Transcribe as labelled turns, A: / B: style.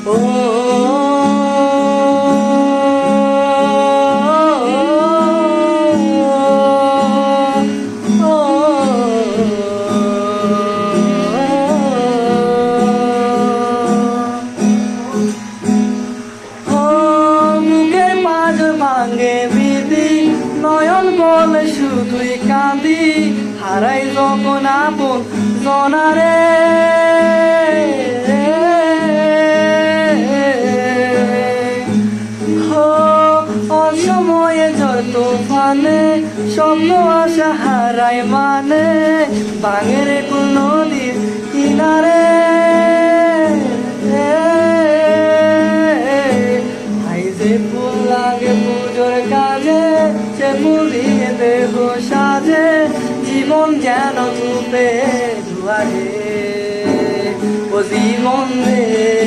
A: ও ভাঙে বিধি নয়ন বলে শুধুই কাঁদি হারাই যখন আপন জনারে অসময়ে ঝড় তুফানে স্বপ্ন আশা হারাই মানে ভাঙে রে কোন নদীর কিনারে ফুল লাগে পুজোর কাজে সে পুড়িয়ে দেব সাজে জীবন যেন ধূপে ধুয়ারে ও জীবন রে